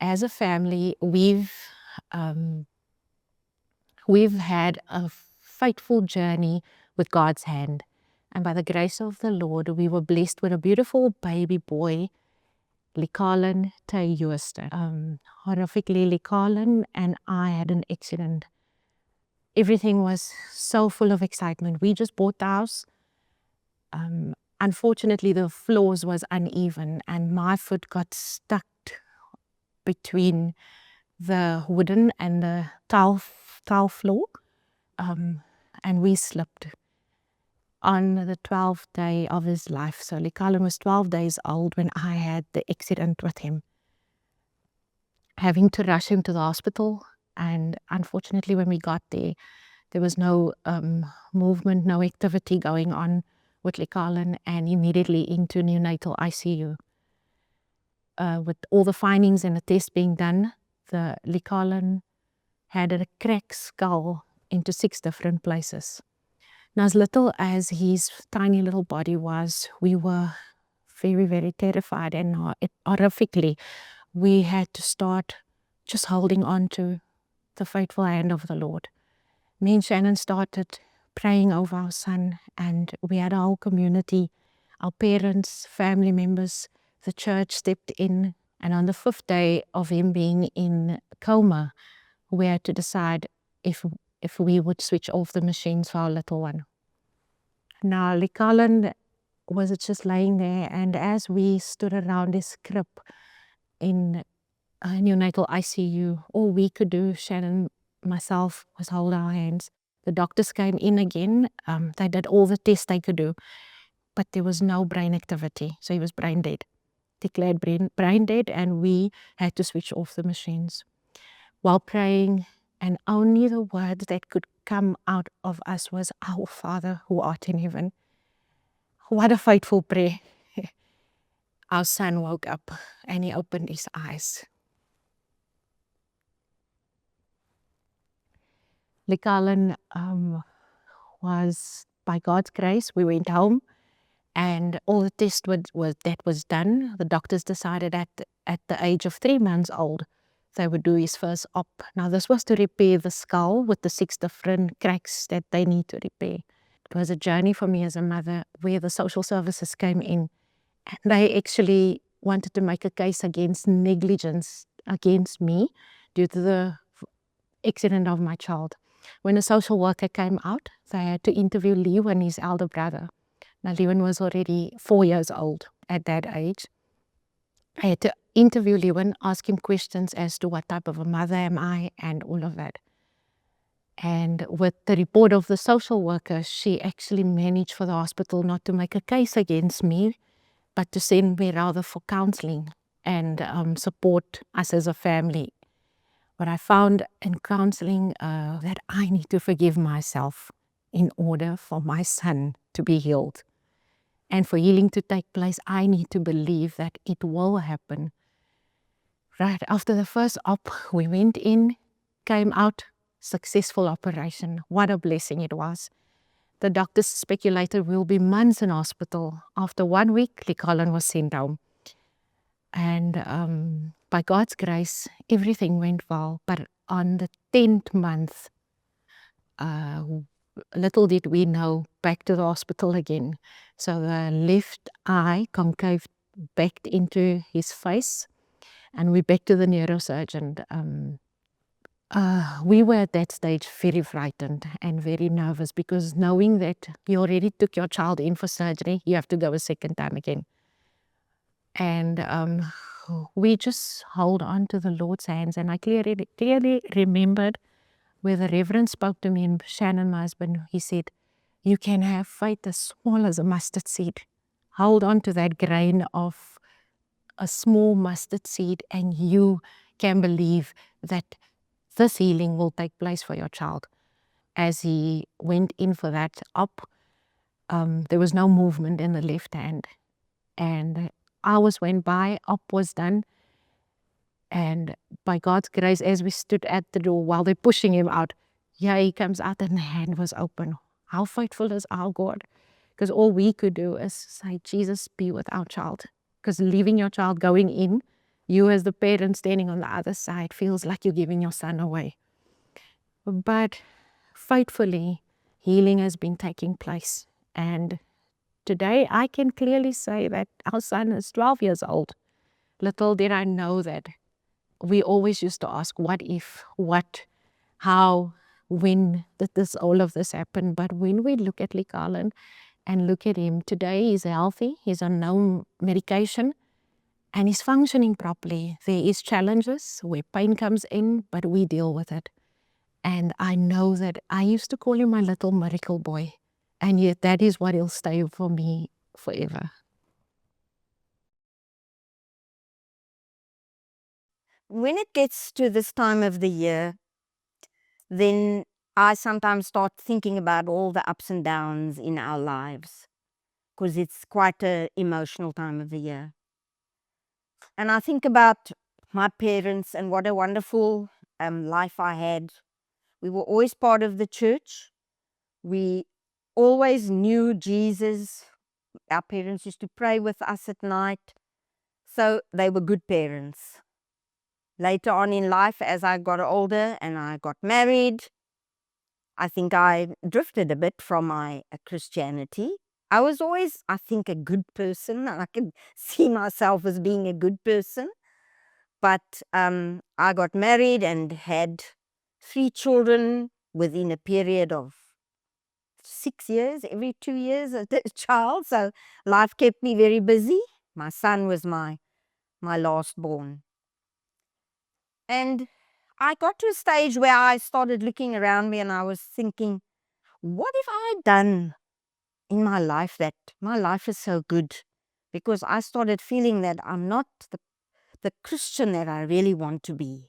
as a family, we've had a faithful journey with God's hand. And by the grace of the Lord, we were blessed with a beautiful baby boy, Likalin Tayuster. Horrifically, Likalin and I had an accident. Everything was so full of excitement. We just bought the house. Unfortunately, the floors was uneven and my foot got stuck between the wooden and the tile floor, and we slipped on the 12th day of his life. So Likalin was 12 days old when I had the accident with him, having to rush him to the hospital. And unfortunately, when we got there, there was no movement, no activity going on with Likalin, and immediately into neonatal ICU. With all the findings and the tests being done, the Likalin had a cracked skull into 6 different places. Now, as little as his tiny little body was, we were very, very terrified, and horrifically, we had to start just holding on to the faithful hand of the Lord. Me and Shannon started praying over our son, and we had a whole community, our parents, family members, the church stepped in, and on the 5th day of him being in coma, we had to decide if we would switch off the machines for our little one. Now, Likalin was just laying there, and as we stood around his crib in neonatal ICU, all we could do, Shannon, myself, was hold our hands. The doctors came in again. They did all the tests they could do, but there was no brain activity, so he was brain dead. Declared brain dead, and we had to switch off the machines. While praying, and only the words that could come out of us was, "Our Father who art in heaven." What a faithful prayer. Our son woke up and he opened his eyes. Likalin was, by God's grace, we went home and all the tests was done. The doctors decided at the age of 3 months old, they would do his first op. Now, this was to repair the skull with the 6 different cracks that they need to repair. It was a journey for me as a mother where the social services came in, and they actually wanted to make a case against negligence against me due to the accident of my child. When a social worker came out, they had to interview Leeuwen, his elder brother. Now, Leeuwen was already 4 years old at that age. I had to interview Leeuwen, ask him questions as to what type of a mother am I and all of that. And with the report of the social worker, she actually managed for the hospital not to make a case against me, but to send me rather for counseling and support us as a family. But I found in counseling that I need to forgive myself in order for my son to be healed. And for healing to take place, I need to believe that it will happen. Right after the first op, we went in, came out, successful operation. What a blessing it was. The doctors speculated we'll be months in hospital. After 1 week, Likalin was sent home. And by God's grace, everything went well. But on the 10th month, little did we know, back to the hospital again. So the left eye concave backed into his face, and we back to the neurosurgeon. We were at that stage very frightened and very nervous, because knowing that you already took your child in for surgery, you have to go a second time again. And we just hold on to the Lord's hands. And I clearly remembered where the Reverend spoke to me, and Shannon, my husband, he said, "You can have faith as small as a mustard seed. Hold on to that grain of a small mustard seed, and you can believe that this healing will take place for your child." As he went in for that op, there was no movement in the left hand. And hours went by, op was done. And by God's grace, as we stood at the door while they're pushing him out, yeah, he comes out and the hand was open. How faithful is our God? Because all we could do is say, "Jesus, be with our child." Because leaving your child going in You as the parent standing on the other side feels like you're giving your son away. But faithfully, healing has been taking place. And today I can clearly say that our son is 12 years old. Little did I know that we always used to ask, what if, what, how, when did this, all of this happen? But when we look at Likalan and look at him today, he's healthy, he's on no medication, and he's functioning properly. There is challenges where pain comes in, but we deal with it. And I know that I used to call him my little miracle boy, and yet that is what he'll stay for me forever. When it gets to this time of the year, then I sometimes start thinking about all the ups and downs in our lives, because it's quite an emotional time of the year. And I think about my parents and what a wonderful life I had. We were always part of the church. We always knew Jesus. Our parents used to pray with us at night. So they were good parents. Later on in life, as I got older and I got married, I think I drifted a bit from my Christianity. I was always, I think, a good person. I can see myself as being a good person. But I got married and had 3 children within a period of 6 years, every 2 years a child. So life kept me very busy. My son was my last born. And I got to a stage where I started looking around me and I was thinking, what have I done in my life that my life is so good? Because I started feeling that I'm not the Christian that I really want to be.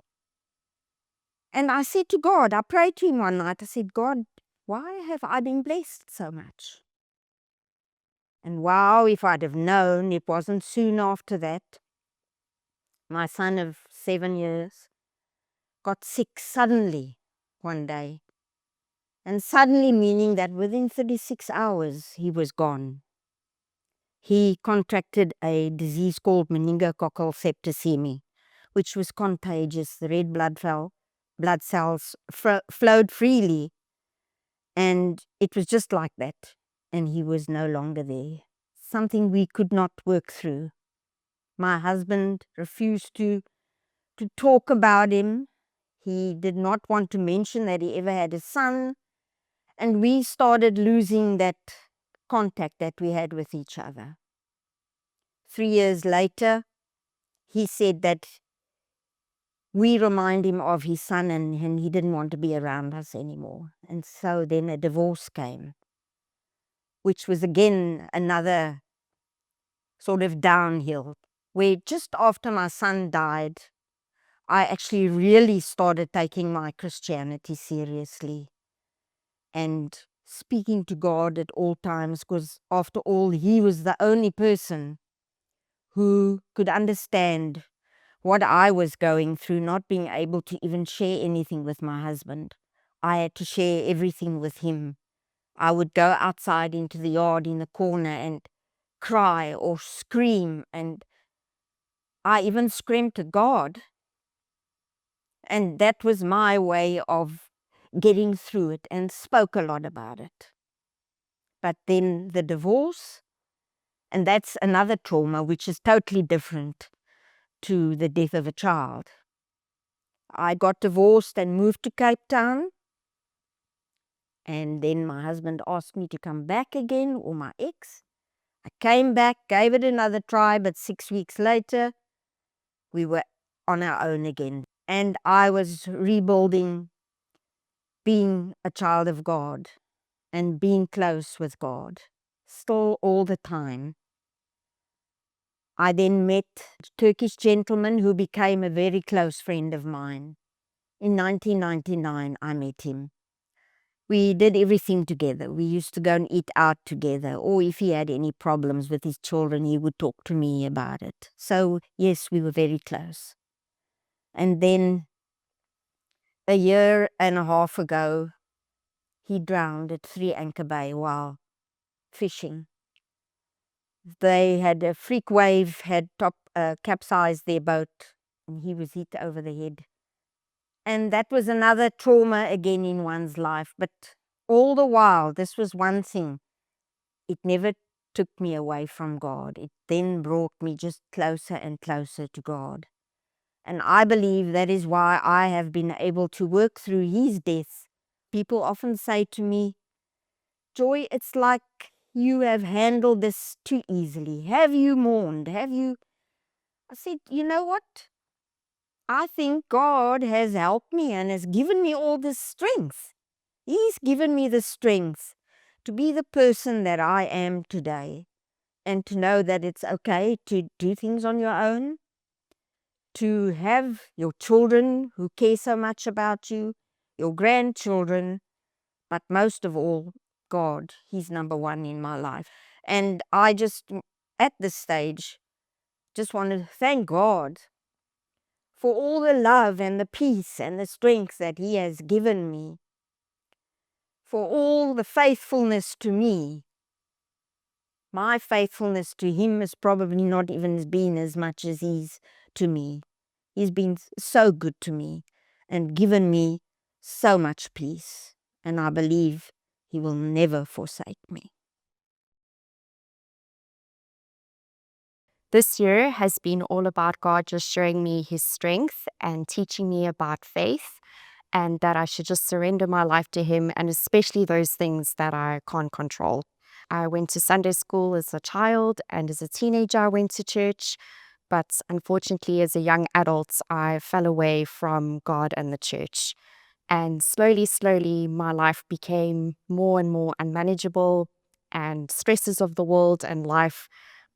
And I said to God, I prayed to him one night, I said, God, why have I been blessed so much? And wow, if I'd have known, it wasn't soon after that, my son of 7 years got sick suddenly one day. And suddenly meaning that within 36 hours, he was gone. He contracted a disease called meningococcal septicemia, which was contagious. The red blood cells flowed freely, and it was just like that. And he was no longer there. Something we could not work through. My husband refused to talk about him. He did not want to mention that he ever had a son. And we started losing that contact that we had with each other. 3 years later, he said that we remind him of his son and he didn't want to be around us anymore. And so then a divorce came, which was again another sort of downhill, where just after my son died, I actually really started taking my Christianity seriously and speaking to God at all times, because after all, he was the only person who could understand what I was going through, not being able to even share anything with my husband. I had to share everything with him. I would go outside into the yard in the corner and cry or scream, and I even screamed to God. And that was my way of getting through it, and spoke a lot about it. But then the divorce, and that's another trauma, which is totally different to the death of a child. I got divorced and moved to Cape Town. And then my husband asked me to come back again, or my ex. I came back, gave it another try, but 6 weeks later, we were on our own again. And I was rebuilding being a child of God and being close with God, still all the time. I then met a Turkish gentleman who became a very close friend of mine. In 1999, I met him. We did everything together. We used to go and eat out together, or if he had any problems with his children, he would talk to me about it. So yes, we were very close. And then a year and a half ago, he drowned at 3 Anchor Bay while fishing. They had a freak wave, had capsized their boat, and he was hit over the head. And that was another trauma again in one's life. But all the while, this was one thing. It never took me away from God. It then brought me just closer and closer to God. And I believe that is why I have been able to work through his death. People often say to me, Joy, it's like you have handled this too easily. Have you mourned? Have you? I said, you know what? I think God has helped me and has given me all this strength. He's given me the strength to be the person that I am today and to know that it's okay to do things on your own, to have your children who care so much about you, your grandchildren, but most of all, God. He's number one in my life. And I just, at this stage, just want to thank God for all the love and the peace and the strength that He has given me, for all the faithfulness to me. My faithfulness to Him has probably not even been as much as He's to me. He's been so good to me and given me so much peace. And I believe He will never forsake me. This year has been all about God just showing me His strength and teaching me about faith, and that I should just surrender my life to Him, and especially those things that I can't control. I went to Sunday school as a child, and as a teenager, I went to church. But unfortunately, as a young adult, I fell away from God and the church. And slowly, slowly, my life became more and more unmanageable, and stresses of the world and life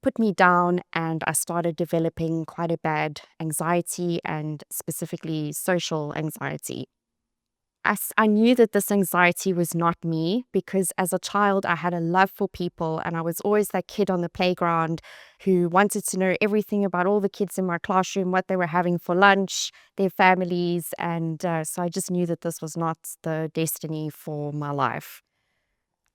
put me down, and I started developing quite a bad anxiety, and specifically social anxiety. I knew that this anxiety was not me, because as a child, I had a love for people, and I was always that kid on the playground who wanted to know everything about all the kids in my classroom, what they were having for lunch, their families. And so I just knew that this was not the destiny for my life.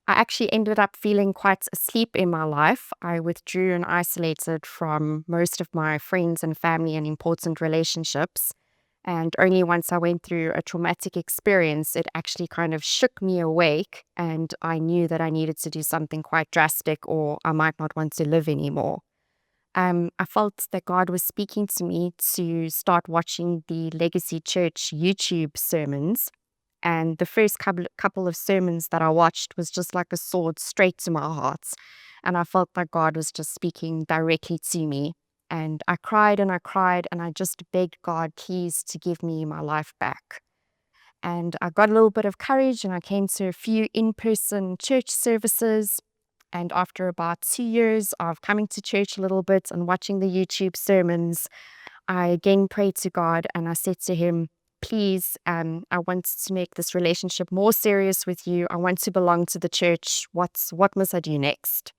I actually ended up feeling quite asleep in my life. I withdrew and isolated from most of my friends and family and important relationships. And only once I went through a traumatic experience, it actually kind of shook me awake. And I knew that I needed to do something quite drastic, or I might not want to live anymore. I felt that God was speaking to me to start watching the Legacy Church YouTube sermons. And the first couple of sermons that I watched was just like a sword straight to my heart. And I felt like God was just speaking directly to me. And I cried and I cried, and I just begged God, please, to give me my life back. And I got a little bit of courage, and I came to a few in-person church services. And after about 2 years of coming to church a little bit and watching the YouTube sermons, I again prayed to God, and I said to Him, please, I want to make this relationship more serious with you. I want to belong to the church. What must I do next?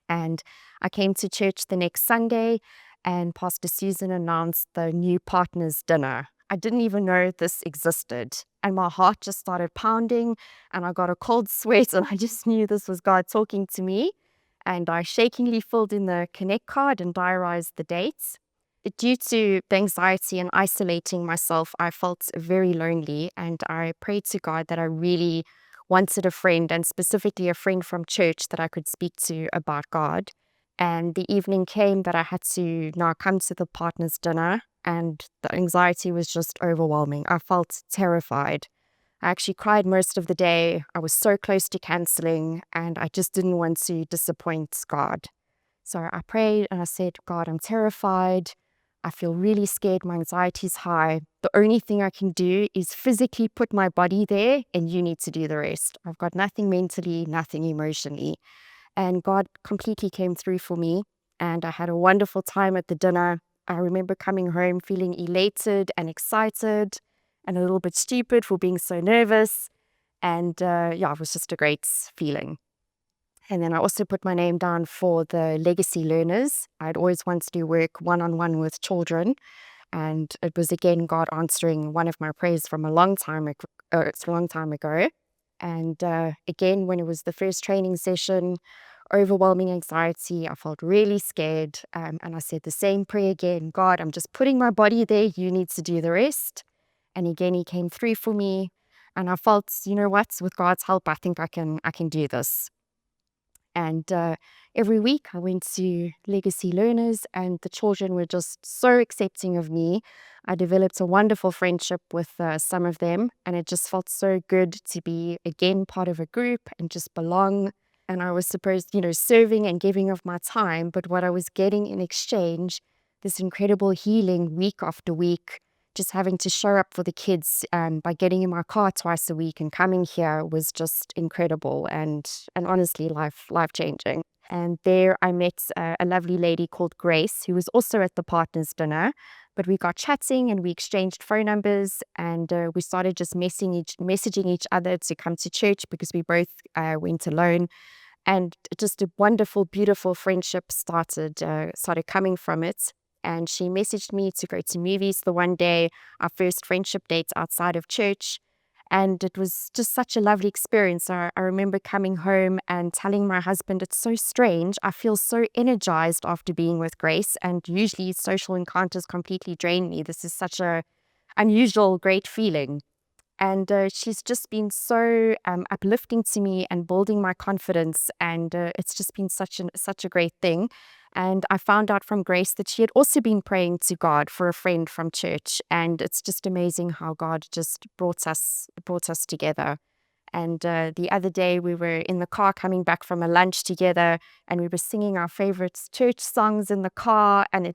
And I came to church the next Sunday, and Pastor Susan announced the new partners dinner. I didn't even know this existed. And my heart just started pounding, and I got a cold sweat, and I just knew this was God talking to me. And I shakingly filled in the Connect card and diarized the dates. Due to the anxiety and isolating myself, I felt very lonely, and I prayed to God that I really wanted a friend, and specifically a friend from church that I could speak to about God. And the evening came that I had to now come to the partners' dinner, and the anxiety was just overwhelming. I felt terrified. I actually cried most of the day. I was so close to canceling, and I just didn't want to disappoint God. So I prayed and I said, God, I'm terrified. I feel really scared. My anxiety's high. The only thing I can do is physically put my body there, and you need to do the rest. I've got nothing mentally, nothing emotionally. And God completely came through for me. And I had a wonderful time at the dinner. I remember coming home feeling elated and excited, and a little bit stupid for being so nervous. And yeah, it was just a great feeling. And then I also put my name down for the legacy learners. I'd always wanted to work one-on-one with children. And it was again God answering one of my prayers from a long time ago. It's a long time ago. And again, when it was the first training session, overwhelming anxiety. I felt really scared. And I said the same prayer again: God, I'm just putting my body there. You need to do the rest. And again, he came through for me. And I felt, you know what, with God's help, I think I can do this. And every week I went to Legacy Learners, and the children were just so accepting of me. I developed a wonderful friendship with some of them, and it just felt so good to be again part of a group and just belong. And I was supposed, serving and giving of my time, but what I was getting in exchange, this incredible healing week after week, just having to show up for the kids by getting in my car twice a week and coming here was just incredible and honestly life changing. And there I met a lovely lady called Grace, who was also at the partners dinner. But we got chatting and we exchanged phone numbers, and we started just messaging each other to come to church because we both went alone. And just a wonderful, beautiful friendship started coming from it. And she messaged me to go to movies the one day, our first friendship date outside of church. And it was just such a lovely experience. I remember coming home and telling my husband, it's so strange. I feel so energized after being with Grace. And usually social encounters completely drain me. This is such a unusual, great feeling. And she's just been so uplifting to me and building my confidence. And it's just been such a great thing. And I found out from Grace that she had also been praying to God for a friend from church. And it's just amazing how God just brought us together. And the other day we were in the car coming back from a lunch together, and we were singing our favorite church songs in the car. And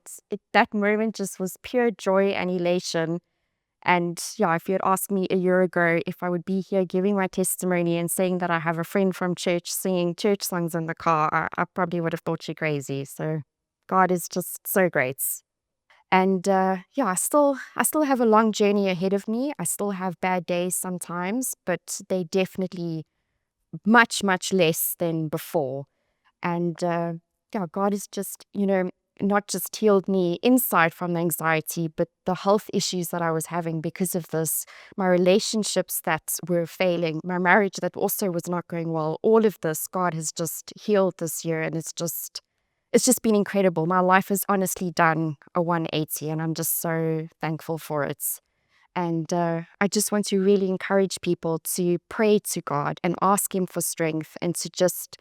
that moment just was pure joy and elation. And yeah, if you had asked me a year ago if I would be here giving my testimony and saying that I have a friend from church singing church songs in the car, I probably would have thought you crazy. So God is just so great. And yeah, I still have a long journey ahead of me. I still have bad days sometimes, but they definitely much, much less than before. And yeah, God is just, not just healed me inside from the anxiety, but the health issues that I was having because of this, my relationships that were failing, my marriage that also was not going well. All of this, God has just healed this year, and it's just been incredible. My life has honestly done a 180, and I'm just so thankful for it. And I just want to really encourage people to pray to God and ask Him for strength, and to just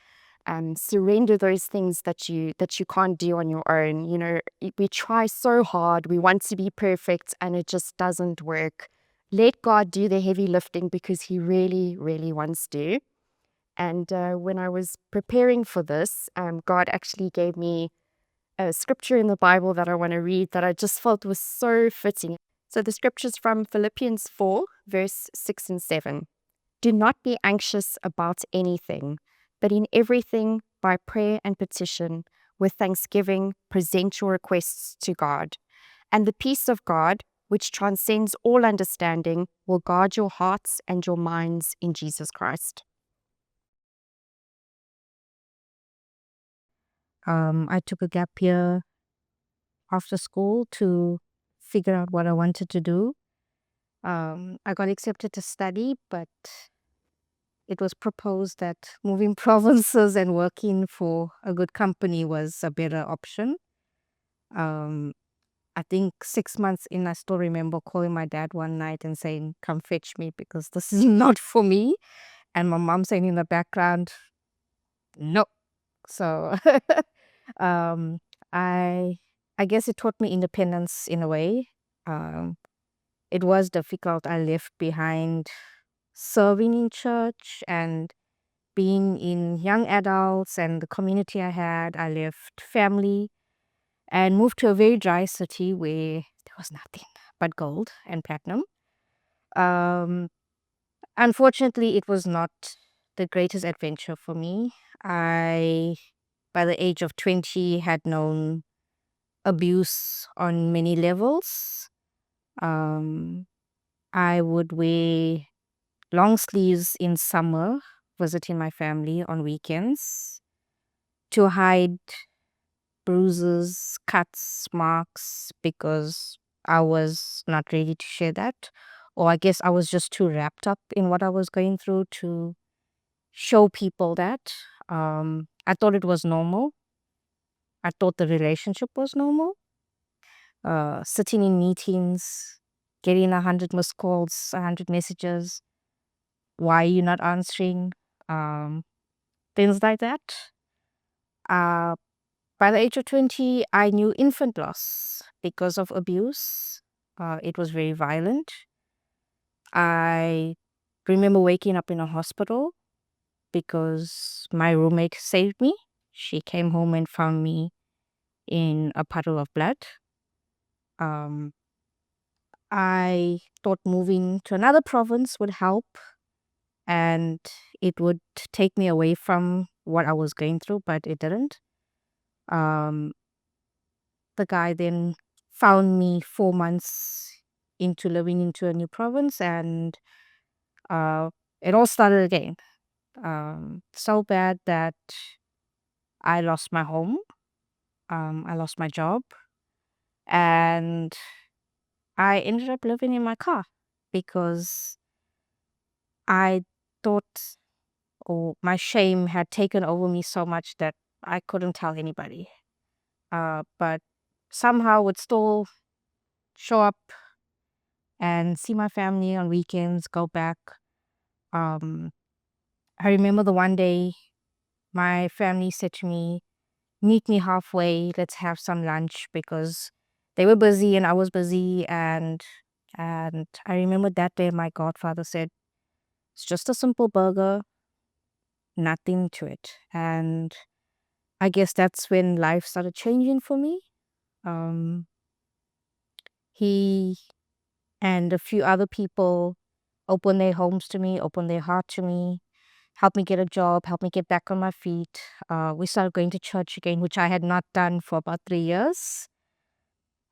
surrender those things that you can't do on your own. We try so hard, we want to be perfect, and it just doesn't work. Let God do the heavy lifting because He really, really wants to. And when I was preparing for this, God actually gave me a scripture in the Bible that I want to read that I just felt was so fitting. So the scripture's from Philippians 4, verse 6 and 7. Do not be anxious about anything, but in everything, by prayer and petition, with thanksgiving, present your requests to God. And the peace of God, which transcends all understanding, will guard your hearts and your minds in Jesus Christ. I took a gap year after school to figure out what I wanted to do. I got accepted to study, but it was proposed that moving provinces and working for a good company was a better option. Um, I think 6 months in, I still remember calling my dad one night and saying, "Come fetch me because this is not for me." And my mom saying in the background, "No." So um, I I guess it taught me independence in a way. Um, it was difficult. I left behind serving in church and being in young adults and the community I had. I left family and moved to a very dry city where there was nothing but gold and platinum. Um, Unfortunately, it was not the greatest adventure for me. I, by the age of 20, had known abuse on many levels. Um, I would wear long sleeves in summer, visiting my family on weekends to hide bruises, cuts, marks, because I was not ready to share that. Or I guess I was just too wrapped up in what I was going through to show people that. I thought it was normal. I thought the relationship was normal. Sitting in meetings, getting 100 missed calls, 100 messages. Why are you not answering? Um, Things like that. Uh, by the age of 20, I knew infant loss because of abuse. It was very violent. I remember waking up in a hospital because my roommate saved me. She came home and found me in a puddle of blood. Um, I thought moving to another province would help and it would take me away from what I was going through, but it didn't. Um, the guy then found me 4 months into living into a new province, and uh, it all started again. So bad that I lost my home, I lost my job, and I ended up living in my car because I thought, or my shame had taken over me so much that I couldn't tell anybody. But somehow would still show up and see my family on weekends, go back. Um, I remember the one day my family said to me, meet me halfway, let's have some lunch because they were busy and I was busy. And I remember that day my godfather said, it's just a simple burger, nothing to it. And I guess that's when life started changing for me. Um, he and a few other people opened their homes to me, opened their heart to me, helped me get a job, helped me get back on my feet. We started going to church again, which I had not done for about 3 years.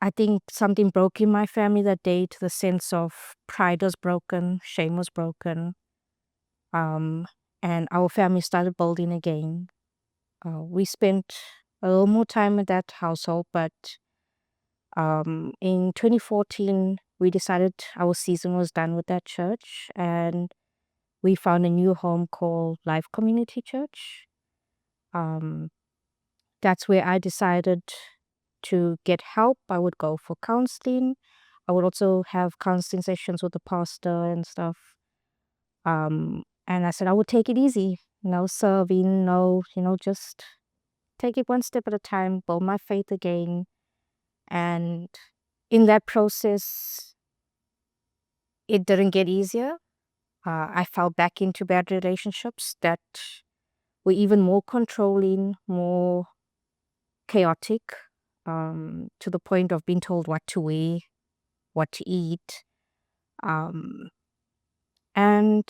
I think something broke in my family that day to the sense of pride was broken, shame was broken. Um, and our family started building again. We spent a little more time in that household, but in 2014, we decided our season was done with that church, and we found a new home called Life Community Church. Um, that's where I decided to get help. I would go for counseling. I would also have counseling sessions with the pastor and stuff. And I said I would take it easy, no serving, no, just take it one step at a time, build my faith again. And in that process, it didn't get easier. I fell back into bad relationships that were even more controlling, more chaotic, to the point of being told what to wear, what to eat. Um, and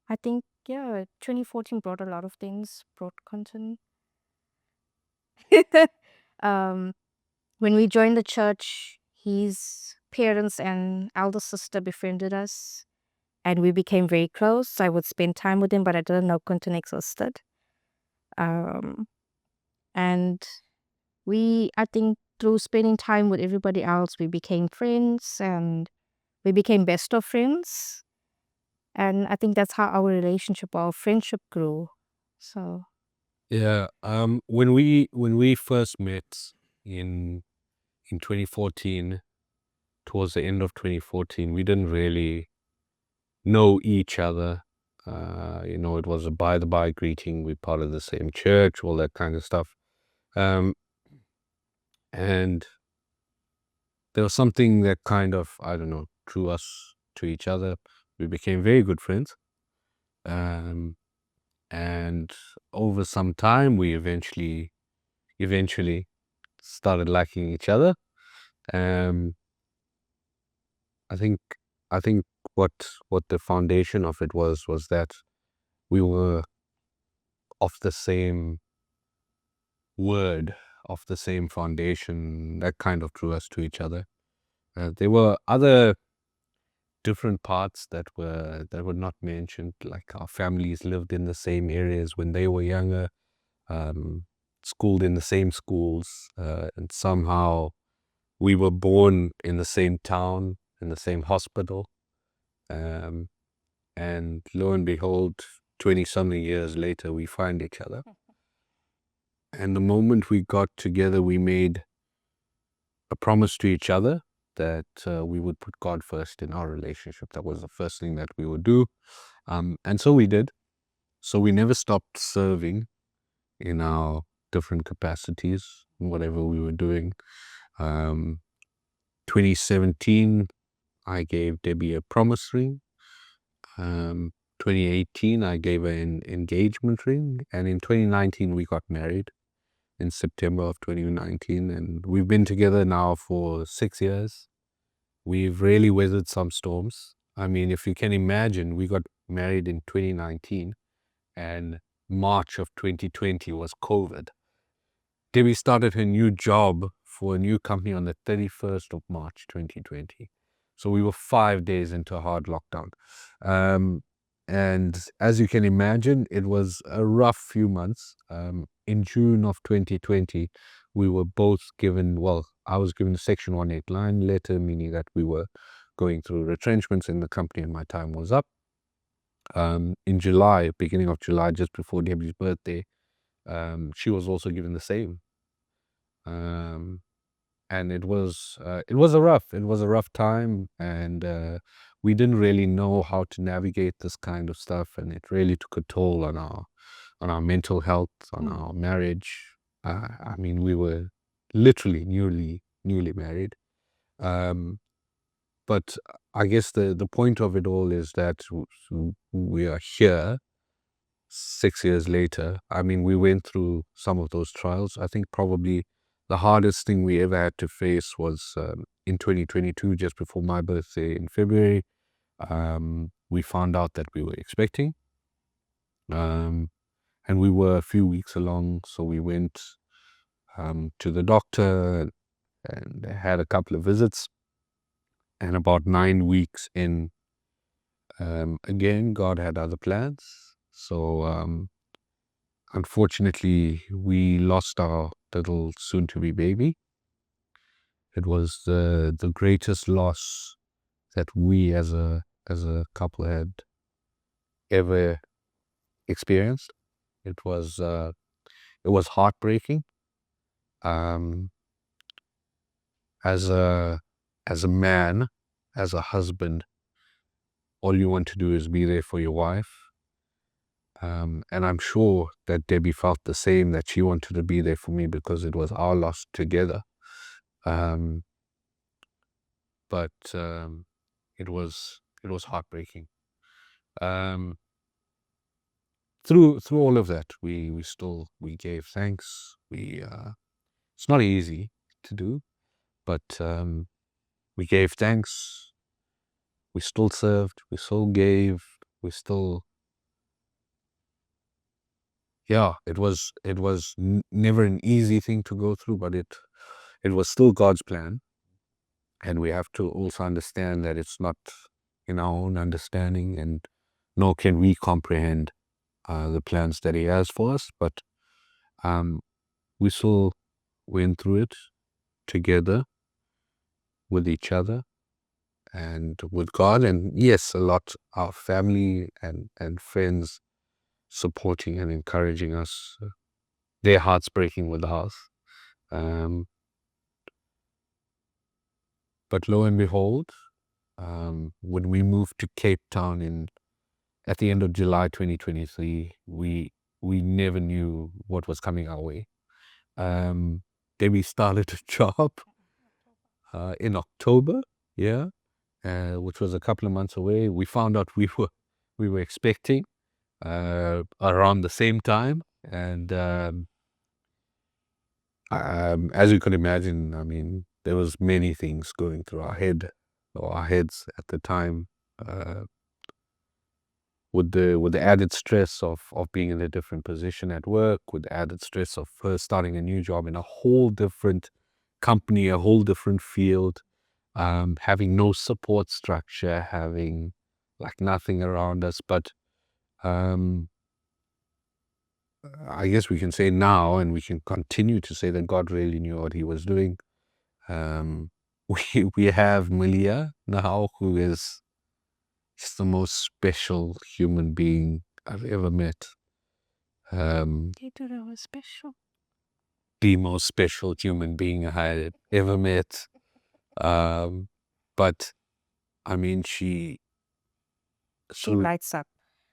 I think, yeah, 2014 brought a lot of things, brought content. um, when we joined the church, his parents and elder sister befriended us, and we became very close. I would spend time with him, but I didn't know Quentin existed. Um, and I think through spending time with everybody else, we became friends and we became best of friends. And I think that's how our relationship, our friendship grew. So, Yeah. When we first met in 2014, towards the end of 2014, we didn't really know each other. It was a by the by greeting. We're part of the same church, all that kind of stuff. And there was something that kind of, I don't know, drew us to each other. We became very good friends. And over some time, we eventually started liking each other. Um, I think I think what the foundation of it was that we were of the same word, of the same foundation. That kind of drew us to each other. There were other different parts that were not mentioned, like our families lived in the same areas when they were younger, schooled in the same schools, and somehow we were born in the same town, in the same hospital. Um, and lo and behold, 20 something years later, we find each other. And the moment we got together, we made a promise to each other that we would put God first in our relationship. That was the first thing that we would do. And so we did. So we never stopped serving in our different capacities, whatever we were doing. 2017, I gave Debbie a promise ring. 2018, I gave her an engagement ring. And in 2019, we got married in September of 2019. And we've been together now for 6 years. We've really weathered some storms. I mean, if you can imagine, we got married in 2019 and March of 2020 was COVID. Debbie started her new job for a new company on the 31st of March 2020. So we were 5 days into a hard lockdown. And as you can imagine, it was a rough few months. In June of 2020, we were both given, well, I was given a Section 189 letter, meaning that we were going through retrenchments in the company and my time was up. In July, beginning of July, just before Debbie's birthday, she was also given the same. And it was a rough time, and we didn't really know how to navigate this kind of stuff, and it really took a toll on our mental health, on our marriage. I mean, we were literally newly married. But I guess the point of it all is that we are here 6 years later. I mean, we went through some of those trials. I think probably the hardest thing we ever had to face was in 2022, just before my birthday in February. We found out that we were expecting. And we were a few weeks along, so we went to the doctor and had a couple of visits. And about 9 weeks in, again, God had other plans. So unfortunately, we lost our little soon-to-be baby. It was the greatest loss that we as a couple had ever experienced. It was heartbreaking. As a man, as a husband, all you want to do is be there for your wife. And I'm sure that Debbie felt the same, that she wanted to be there for me because it was our loss together. But it was heartbreaking. Through all of that, we gave thanks. It's not easy to do, but we gave thanks. We still served. We still gave. We still. Yeah, it was never an easy thing to go through, but it was still God's plan. And we have to also understand that it's not in our own understanding, and nor can we comprehend the plans that He has for us. But we still went through it together with each other and with God. And yes, a lot, our family and friends supporting and encouraging us, their hearts breaking with ours. But lo and behold, when we moved to Cape Town at the end of July 2023, we never knew what was coming our way. Then we started a job in October, which was a couple of months away. We found out we were expecting around the same time, and as you could imagine, I mean, there was many things going through our heads at the time, with the added stress of being in a different position at work, with the added stress of first starting a new job in a whole different company, a whole different field, having no support structure, having like nothing around us. But I guess we can say now, and we can continue to say, that God really knew what He was doing. We have Malia now, who is just the most special human being I've ever met. They thought I was special. the most special human being I had ever met. But I mean, She so lights up,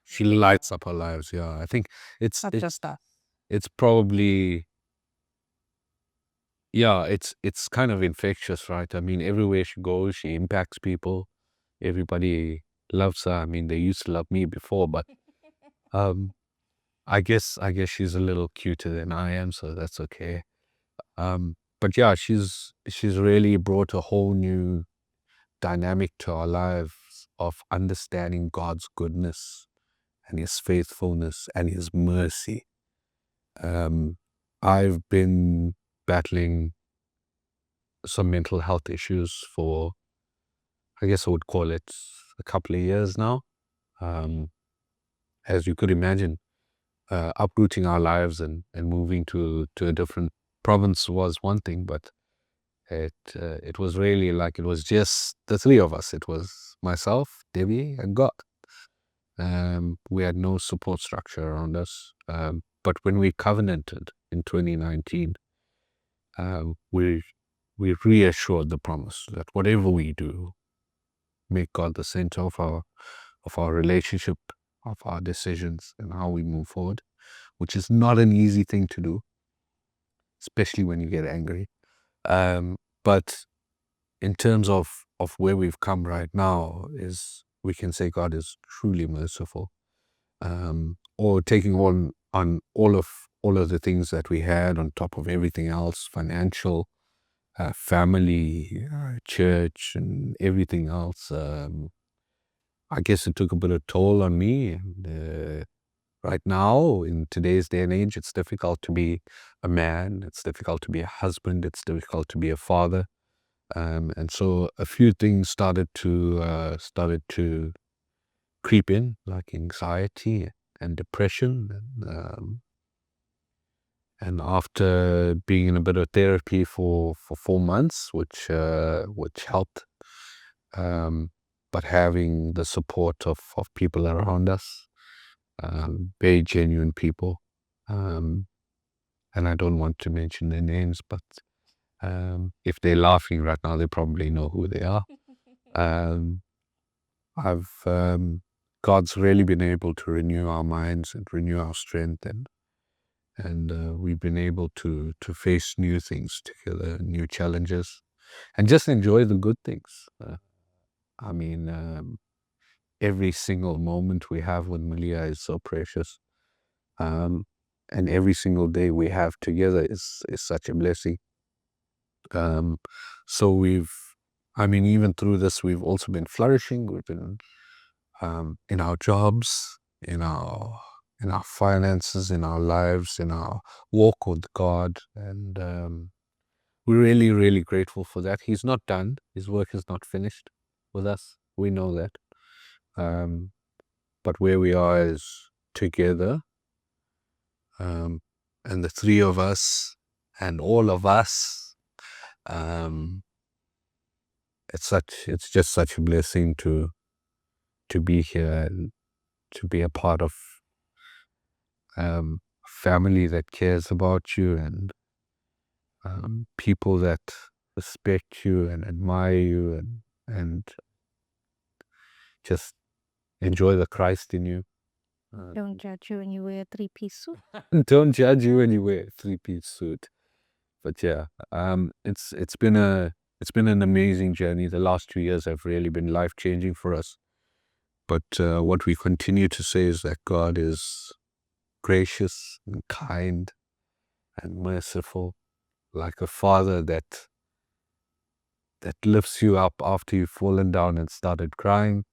she lights up our lives. Yeah, I think it's not just us. it's probably, yeah, it's kind of infectious, right? I mean, everywhere she goes, she impacts people. Everybody loves her. I mean, they used to love me before, but um, I guess she's a little cuter than I am, so that's okay. But yeah, she's really brought a whole new dynamic to our lives of understanding God's goodness and His faithfulness and His mercy. I've been battling some mental health issues for, I guess I would call it, a couple of years now. As you could imagine, uprooting our lives and moving to a different province was one thing, but it was really like it was just the three of us. It was myself, Debbie, and God. We had no support structure around us. But when we covenanted in 2019, we reassured the promise that whatever we do, make God the center of our relationship, of our decisions, and how we move forward, which is not an easy thing to do, especially when you get angry. But in terms of where we've come right now, is we can say God is truly merciful. Or taking on all of the things that we had on top of everything else, financial, family, church, and everything else. I guess it took a bit of toll on me. And right now, in today's day and age, it's difficult to be a man. It's difficult to be a husband. It's difficult to be a father. And so a few things started to creep in, like anxiety and depression. And after being in a bit of therapy for 4 months, which helped, but having the support of people around us, very genuine people, and I don't want to mention their names, but if they're laughing right now, they probably know who they are. I've God's really been able to renew our minds and renew our strength, and we've been able to face new things together, new challenges, and just enjoy the good things. I mean, every single moment we have with Malia is so precious, and every single day we have together is such a blessing. So I mean, even through this, we've also been flourishing. We've been in our jobs, in our finances, in our lives, in our walk with God, and we're really, really grateful for that. He's not done. His work is not finished with us. We know that. But where we are is together, and the three of us and all of us. It's just such a blessing to be here and to be a part of a family that cares about you, and people that respect you and admire you, and just enjoy the Christ in you. Don't judge you when you wear a three-piece suit. Don't judge you when you wear a three-piece suit. But yeah, it's been an amazing journey. The last 2 years have really been life-changing for us. But what we continue to say is that God is gracious and kind and merciful, like a father that lifts you up after you've fallen down and started crying.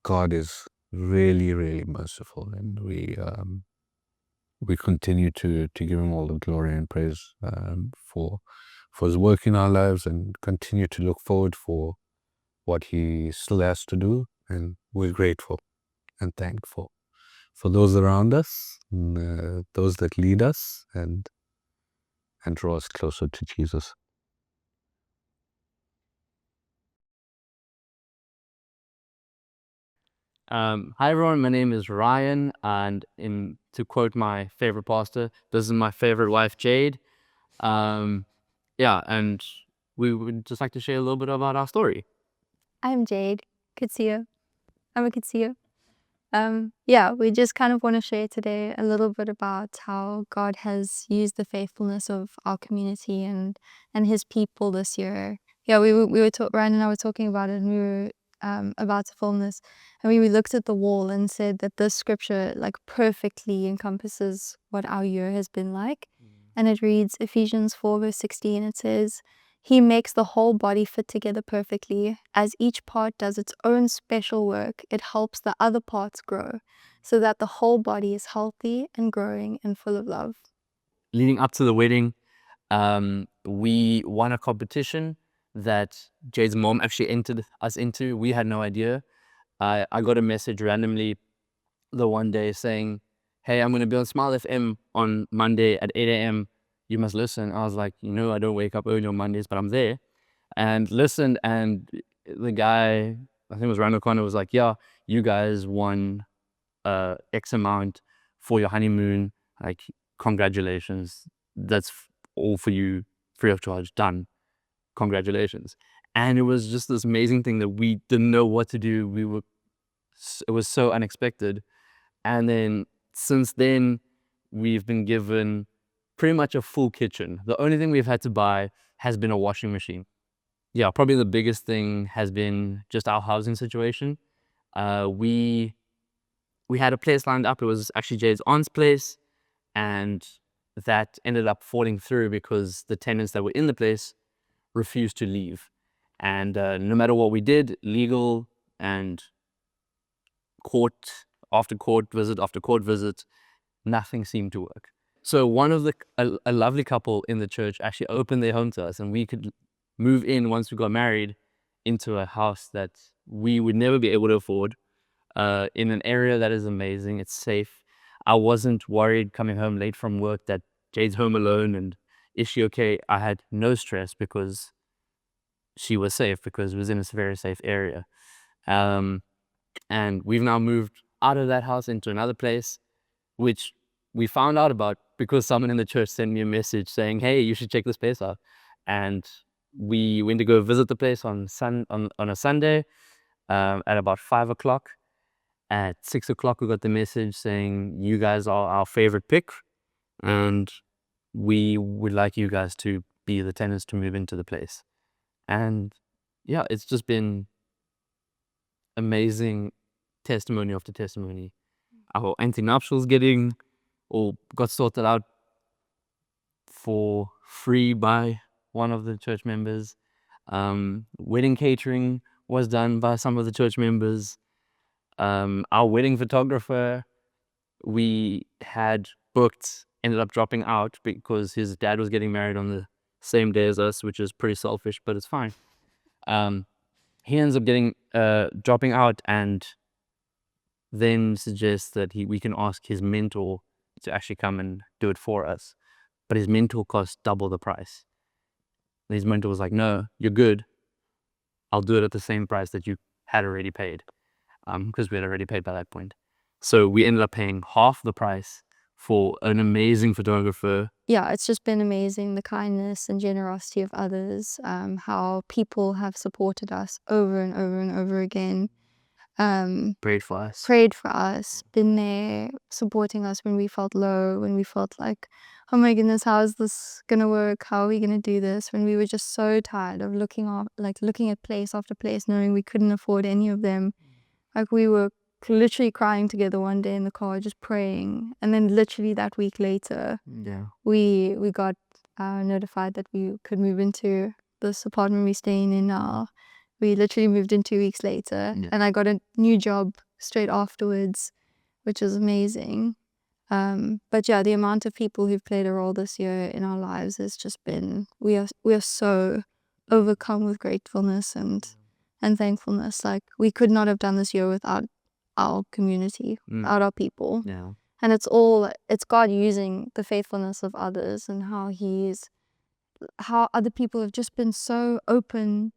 God is really, really merciful, and we continue to give Him all the glory and praise for His work in our lives, and continue to look forward for what He still has to do. And we're grateful and thankful for those around us, and, those that lead us and draw us closer to Jesus. Hi everyone, my name is Ryan, and to quote my favorite pastor, this is my favorite wife, Jade. Yeah, and we would just like to share a little bit about our story. I'm Jade, Kitsia. I'm a Kitsia. Yeah, we just kind of want to share today a little bit about how God has used the faithfulness of our community and His people this year. Yeah, Ryan and I were talking about it, and we were about to film this, and we looked at the wall and said that this scripture like perfectly encompasses what our year has been like, and it reads Ephesians 4 verse 16. It says, He makes the whole body fit together perfectly. As each part does its own special work, it helps the other parts grow, so that the whole body is healthy and growing and full of love. Leading up to the wedding, we won a competition that Jade's mom actually entered us into. We had no idea. I got a message randomly the one day saying, hey, I'm going to be on Smile FM on Monday at 8 a.m. You must listen. I was like, I don't wake up early on Mondays, but I'm there. And listened, and the guy, I think it was Randall Connor, was like, yeah, you guys won X amount for your honeymoon. Like, congratulations. That's all for you, free of charge, done. Congratulations. And it was just this amazing thing that we didn't know what to do. It was so unexpected. And then since then, we've been given pretty much a full kitchen. The only thing we've had to buy has been a washing machine. Yeah, probably the biggest thing has been just our housing situation. We had a place lined up. It was actually Jade's aunt's place, and that ended up falling through because the tenants that were in the place refused to leave. And no matter what we did, legal and court after court visit after court visit, nothing seemed to work. So one of a lovely couple in the church actually opened their home to us, and we could move in once we got married into a house that we would never be able to afford, in an area that is amazing. It's safe. I wasn't worried coming home late from work that Jade's home alone and is she okay? I had no stress because she was safe, because it was in a very safe area. And we've now moved out of that house into another place, which we found out about because someone in the church sent me a message saying, hey, you should check this place out. And we went to go visit the place on a Sunday, at about 5 o'clock. At 6 o'clock, we got the message saying, you guys are our favorite pick, and we would like you guys to be the tenants to move into the place. And yeah, it's just been amazing testimony after testimony. Our anti-nuptials got sorted out for free by one of the church members. Wedding catering was done by some of the church members. Our wedding photographer we had booked ended up dropping out because his dad was getting married on the same day as us, which is pretty selfish, but it's fine. He ends up dropping out, and then suggests that we can ask his mentor to actually come and do it for us. But his mentor cost double the price. And his mentor was like, no, you're good. I'll do it at the same price that you had already paid. Because we had already paid by that point. So we ended up paying half the price for an amazing photographer. Yeah, it's just been amazing, the kindness and generosity of others, how people have supported us over and over and over again. Prayed for us. Been there supporting us when we felt low, when we felt like, oh my goodness, how is this gonna work? How are we gonna do this? When we were just so tired of looking at place after place, knowing we couldn't afford any of them. Like we were literally crying together one day in the car, just praying, and then literally that week later, we got notified that we could move into this apartment we're staying in now. We literally moved in 2 weeks later, and I got a new job straight afterwards, which was amazing. But yeah, the amount of people who've played a role this year in our lives has just been, we are so overcome with gratefulness and thankfulness. Like we could not have done this year without our community, without our people. Yeah. And it's God using the faithfulness of others, and how other people have just been so open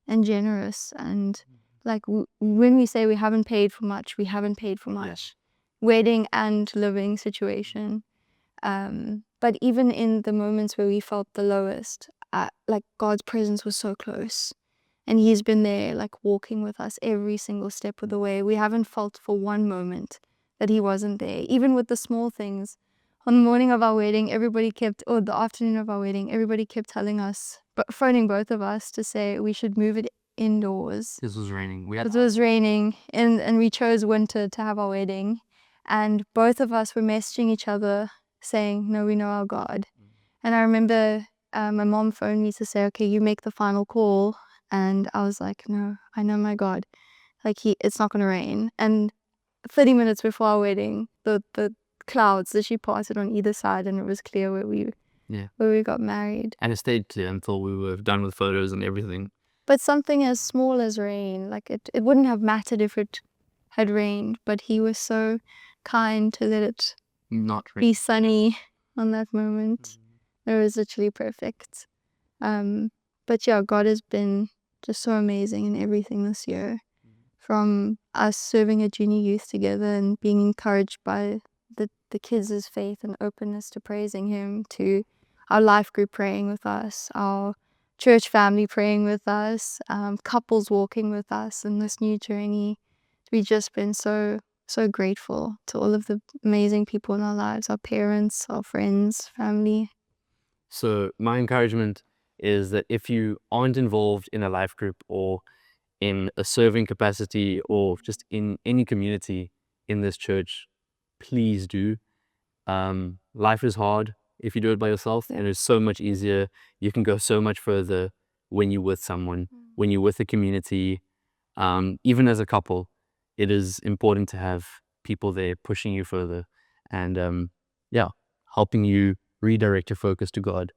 and generous, and like when we say we haven't paid for much, we haven't paid for much. Wedding and living situation. But even in the moments where we felt the lowest, like God's presence was so close. And he's been there, like walking with us every single step of the way. We haven't felt for one moment that he wasn't there, even with the small things. On the morning of our wedding, or the afternoon of our wedding, everybody kept telling us, phoning both of us to say we should move it indoors. This was raining. It was raining, and we chose winter to have our wedding. And both of us were messaging each other saying, no, we know our God. And I remember my mom phoned me to say, okay, you make the final call. And I was like, no, I know my God. Like, it's not going to rain. And 30 minutes before our wedding, the clouds that she parted on either side, and it was clear where we got married. And it stayed clear until we were done with photos and everything. But something as small as rain, like it wouldn't have mattered if it had rained, but he was so kind to let it Not be sunny on that moment. It was literally perfect. But yeah, God has been just so amazing in everything this year. From us serving at junior youth together and being encouraged by the kids' faith and openness to praising him, to our life group praying with us, our church family praying with us, couples walking with us in this new journey. We've just been so grateful to all of the amazing people in our lives, our parents, our friends, family. So my encouragement is that if you aren't involved in a life group or in a serving capacity or just in any community in this church, please do. Life is hard if you do it by yourself, and it's so much easier. You can go so much further when you're with someone, when you're with a community. Even as a couple, it is important to have people there pushing you further and helping you redirect your focus to God.